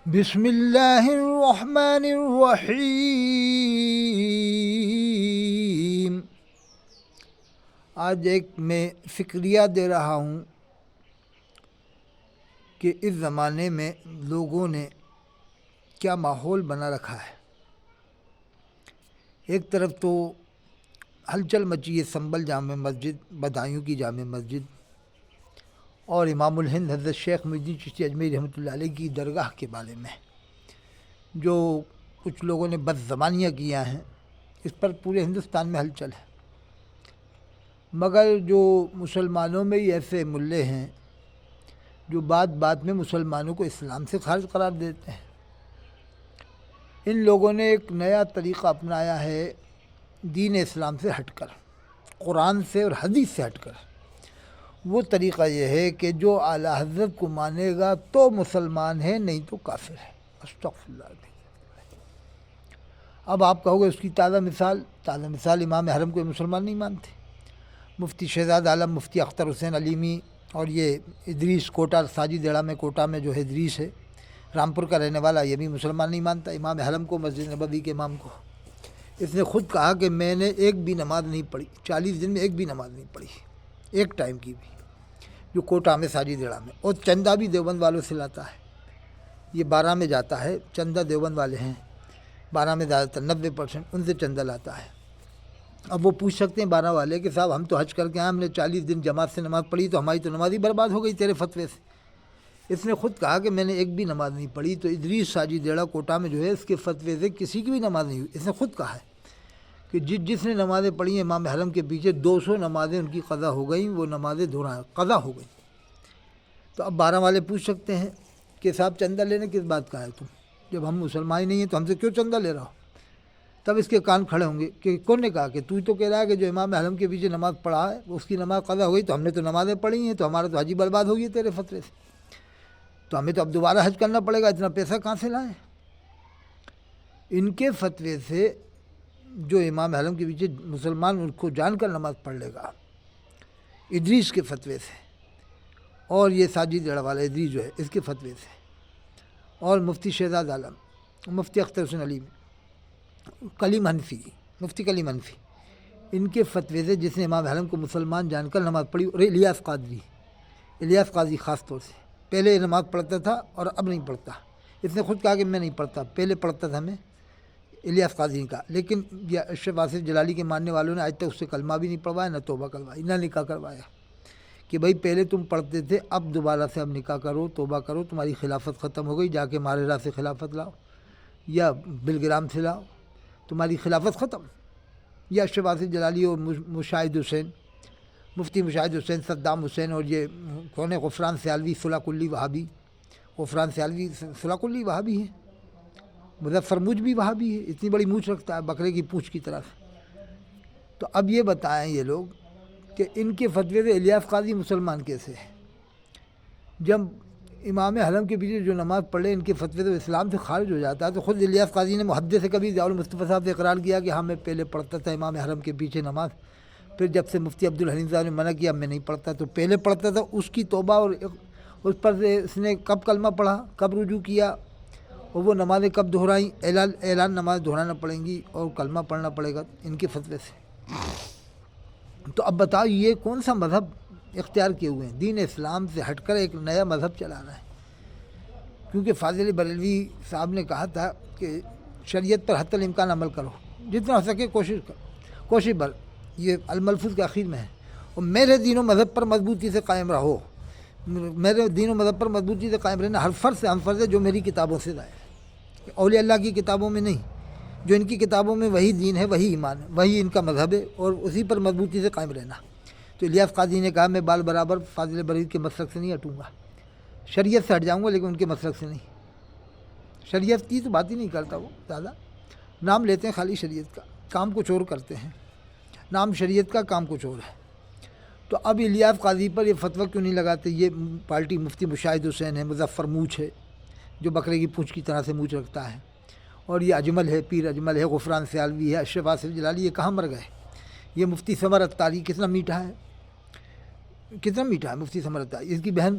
بسم اللہ الرحمن الرحیم۔ آج ایک میں فکریہ دے رہا ہوں کہ اس زمانے میں لوگوں نے کیا ماحول بنا رکھا ہے۔ ایک طرف تو ہلچل مچی ہے سنبل جامع مسجد، بدایوں کی جامع مسجد اور امام الہند حضرت شیخ محی الدین چشتی اجمیری رحمۃ اللہ علیہ کی درگاہ کے بارے میں جو کچھ لوگوں نے بد زبانیاں کیا ہیں، اس پر پورے ہندوستان میں ہلچل ہے۔ مگر جو مسلمانوں میں ہی ایسے ملے ہیں جو بات بات میں مسلمانوں کو اسلام سے خارج قرار دیتے ہیں، ان لوگوں نے ایک نیا طریقہ اپنایا ہے دین اسلام سے ہٹ کر، قرآن سے اور حدیث سے ہٹ کر۔ وہ طریقہ یہ ہے کہ جو اعلیٰ حضرت کو مانے گا تو مسلمان ہے، نہیں تو کافر ہے۔ استغفر اللہ۔ اب آپ کہو گے اس کی تازہ مثال امام حرم کو مسلمان نہیں مانتے۔ مفتی شہزاد عالم، مفتی اختر حسین علیمی اور یہ ادریس کوٹا، ساجد اڑا میں کوٹا میں جو ہے ادریس ہے، رامپور کا رہنے والا، یہ بھی مسلمان نہیں مانتا امام حرم کو، مسجد نبوی کے امام کو۔ اس نے خود کہا کہ میں نے ایک بھی نماز نہیں پڑھی، 40 دن میں ایک بھی نماز نہیں پڑھی، ایک ٹائم کی بھی، جو کوٹا میں ساجد اڑا میں، اور چندہ بھی دیوبند والوں سے لاتا ہے۔ یہ 12 میں جاتا ہے، چندہ دیوبند والے ہیں 12 میں زیادہ تر 90% ان سے چندہ لاتا ہے۔ اب وہ پوچھ سکتے ہیں 12 والے کہ صاحب ہم تو حج کر کے آئے، ہم نے 40 دن جماعت سے نماز پڑھی تو ہماری تو نماز ہی برباد ہو گئی تیرے فتوے سے۔ اس نے خود کہا کہ میں نے ایک بھی نماز نہیں پڑھی، تو ادریس ساجد اڑا کوٹا میں جو ہے اس کے فتوے سے کسی کی بھی نماز نہیں ہوئی۔ اس نے خود کہا ہے کہ جس نے نمازیں پڑھی ہیں امام حرم کے پیچھے 200 نمازیں ان کی قضا ہو گئیں، وہ نمازیں قضا ہو گئیں۔ تو اب 12 والے پوچھ سکتے ہیں کہ صاحب چندہ لینے کس بات کا ہے تم؟ جب ہم مسلمان ہی نہیں ہیں تو ہم سے کیوں چندہ لے رہا ہو؟ تب اس کے کان کھڑے ہوں گے کہ کون نے کہا کہ تو ہی تو کہہ رہا ہے کہ جو امام حرم کے پیچھے نماز پڑھا ہے اس کی نماز قضا ہو گئی، تو ہم نے تو نمازیں پڑھی ہیں، تو ہمارا تو حج ہی برباد ہو گئی تیرے فتوے سے، تو ہمیں تو اب دوبارہ حج کرنا پڑے گا، اتنا پیسہ کہاں سے لائیں؟ ان کے فتوے سے جو امام حرم کے پیچھے مسلمان ان کو جان کر نماز پڑھ لے گا، ادریس کے فتوے سے، اور یہ ساجد اڑا والا ادریس جو ہے اس کے فتوے سے، اور مفتی شہزاد عالم، مفتی اختر حسین علی، مفتی کلیم حنفی، ان کے فتوے سے جس نے امام حرم کو مسلمان جان کر نماز پڑھی، اور الیاس قاضی خاص طور سے پہلے نماز پڑھتا تھا اور اب نہیں پڑھتا۔ اس نے خود کہا کہ میں نہیں پڑھتا، پہلے پڑھتا تھا میں، الیاس قاضی کا، لیکن اشرف آصف جلالی کے ماننے والوں نے آج تک اس سے کلمہ بھی نہیں پڑھوایا، نہ توبہ کروائی، نہ نکاح کروایا، کہ بھائی پہلے تم پڑھتے تھے، اب دوبارہ سے اب نکاح کرو، توبہ کرو، تمہاری خلافت ختم ہو گئی، جا کے مارے سے خلافت لاؤ یا بلگرام سے لاؤ، تمہاری خلافت ختم۔ یا اشرف آصف جلالی اور مشاہد حسین، مفتی مشاہد حسین، صدام حسین، اور یہ کون ہے، غفران سیالوی، صلح کلی وہابی، غفران سیالوی صلح کلی وہابی ہے، مظفر موج بھی وہابی ہے، اتنی بڑی مونچھ رکھتا ہے بکرے کی پونچھ کی طرح سے۔ تو اب یہ بتائیں یہ لوگ کہ ان کے فتوے سے الیاس قاضی مسلمان کیسے ہے؟ جب امام حرم کے پیچھے جو نماز پڑھے ان کے فتوے سے اسلام سے خارج ہو جاتا ہے، تو خود الیاس قاضی نے محدث سے کبھی ضیاء المصطفیٰ صاحب سے اقرار کیا کہ ہاں میں پہلے پڑھتا تھا امام حرم کے پیچھے نماز، پھر جب سے مفتی عبدالحلیم صاحب نے منع کیا میں نہیں پڑھتا، تو پہلے پڑھتا تھا اس کی توبہ، اور اس پر سے اس نے کب کلمہ پڑھا، کب رجوع کیا، اور وہ نمازیں کب دہرائیں، اعلان نماز دہرانا پڑیں گی اور کلمہ پڑھنا پڑے گا ان کے فتوے سے۔ تو اب بتاؤ یہ کون سا مذہب اختیار کیے ہوئے ہیں؟ دین اسلام سے ہٹ کر ایک نیا مذہب چلا رہا ہے۔ کیونکہ فاضل بریلوی صاحب نے کہا تھا کہ شریعت پر حتی الامکان عمل کرو، جتنا ہو سکے کوشش بر، یہ الملفوظ کے آخر میں ہے، اور میرے دین و مذہب پر مضبوطی سے قائم رہو، میرے دین و مذہب پر مضبوطی سے قائم رہنا ہر فرض سے ہم فرض ہے جو میری کتابوں سے ظاہر ہے، اولیاء اللہ کی کتابوں میں نہیں، جو ان کی کتابوں میں وہی دین ہے، وہی ایمان ہے، وہی ان کا مذہب ہے، اور اسی پر مضبوطی سے قائم رہنا۔ تو الیاس قاضی نے کہا میں بال برابر فاضل بریلوی کے مسلک سے نہیں ہٹوں گا، شریعت سے ہٹ جاؤں گا لیکن ان کے مسلک سے نہیں۔ شریعت کی تو بات ہی نہیں کرتا وہ، زیادہ نام لیتے ہیں خالی شریعت کا، کام کچھ اور کرتے ہیں، نام شریعت کا کام کچھ اور ہے۔ تو اب الیاس قاضی پر یہ فتویٰ کیوں نہیں لگاتے؟ یہ پارٹی مفتی مشاہد حسین ہے، مظفر موج ہے جو بکرے کی پونچھ کی طرح سے مونچھ رکھتا ہے، اور یہ اجمل ہے، پیر اجمل ہے، غفران سیالوی ہے، اشرف آصف جلالی، یہ کہاں مر گئے؟ یہ مفتی ثمر اتاری کتنا میٹھا ہے، کتنا میٹھا ہے مفتی سمر عطائی، اس کی بہن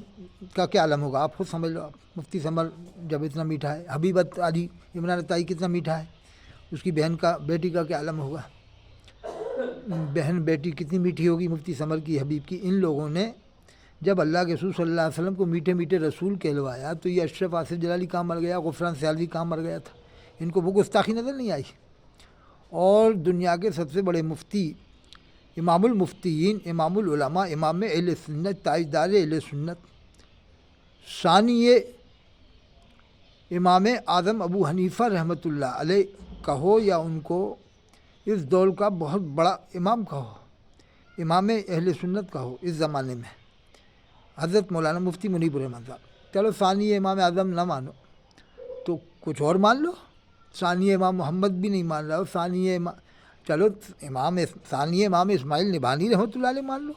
کا کیا عالم ہوگا، آپ خود سمجھ لو. آپ مفتی سمر جب اتنا میٹھا ہے، حبیبت علی عمران عطائی کتنا میٹھا ہے، اس کی بہن کا بیٹی کا کیا عالم ہوگا. بہن بیٹی کتنی میٹھی ہوگی مفتی سمر کی، حبیب کی. ان لوگوں نے جب اللہ کے رسول صلی اللہ علیہ وسلم کو میٹھے میٹھے رسول کہلوایا تو یہ اشرف آصف جلالی کہاں مر گیا، غفران سیالوی کہاں مر گیا تھا. ان کو وہ گستاخی نظر نہیں آئی. اور دنیا کے سب سے بڑے مفتی، امام المفتیین، امام العلماء، امام اہل سنت، تاجدار اہل سنت، ثانی امام اعظم ابو حنیفہ رحمۃ اللہ علیہ کہو یا ان کو اس دور کا بہت بڑا امام کہو، امام اہل سنت کہو اس زمانے میں، حضرت مولانا مفتی منیب الرحمن صاحب. چلو ثانی امام اعظم نہ مانو تو کچھ اور مان لو، ثانی امام محمد بھی نہیں مان رہا ہو، چلو ثانی امام اسماعیل نبھانی رحمۃ اللہ علیہ مان لو،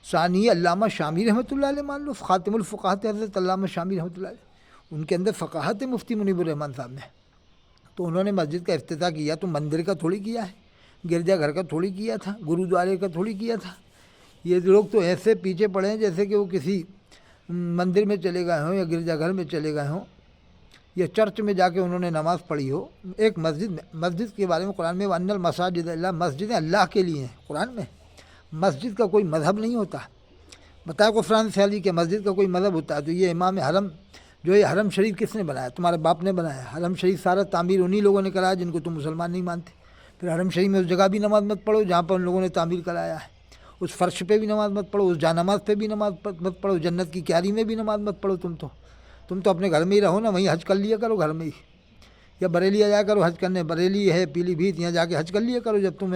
ثانی علامہ شامی رحمۃ اللہ علیہ مان لو. خاتم الفقاہت حضرت علامہ شامی رحمۃ اللہ علیہ، ان کے اندر فقاہت مفتی منیب الرحمن صاحب نے. تو انہوں نے مسجد کا افتتاح کیا تو مندر کا تھوڑی کیا ہے، گرجا گھر کا تھوڑی کیا تھا، گرودوارے کا تھوڑی کیا تھا. یہ لوگ تو ایسے پیچھے پڑے ہیں جیسے کہ وہ کسی مندر میں چلے گئے ہوں یا گرجا گھر میں چلے گئے ہوں یا چرچ میں جا کے انہوں نے نماز پڑھی ہو. ایک مسجد کے بارے میں قرآن میں وَأَنَّ الْمَسَاجِدَ لِلَّهِ، مسجدیں اللہ کے لیے ہیں. قرآن میں مسجد کا کوئی مذہب نہیں ہوتا. بتایا غفران سیالوی کہ مسجد کا کوئی مذہب ہوتا ہے تو یہ امام حرم جو یہ حرم شریف کس نے بنایا؟ تمہارے باپ نے بنایا. حرم شریف سارا تعمیر انہی لوگوں نے کرایا جن کو تم مسلمان نہیں مانتے. پھر حرم شریف میں اس جگہ بھی نماز مت پڑھو جہاں پر ان لوگوں نے تعمیر کرایا ہے، اس فرش پہ بھی نماز مت پڑھو، اس جا نماز پہ بھی نماز مت پڑھو، جنت کی کیاری میں بھی نماز مت پڑھو. تم تو اپنے گھر میں ہی رہو نا، وہیں حج کر لیا کرو گھر میں ہی، یا بریلی آ جایا کرو حج کرنے. بریلی ہے پیلی بھیت، یہاں جا کے حج کر لیا کرو جب تمہیں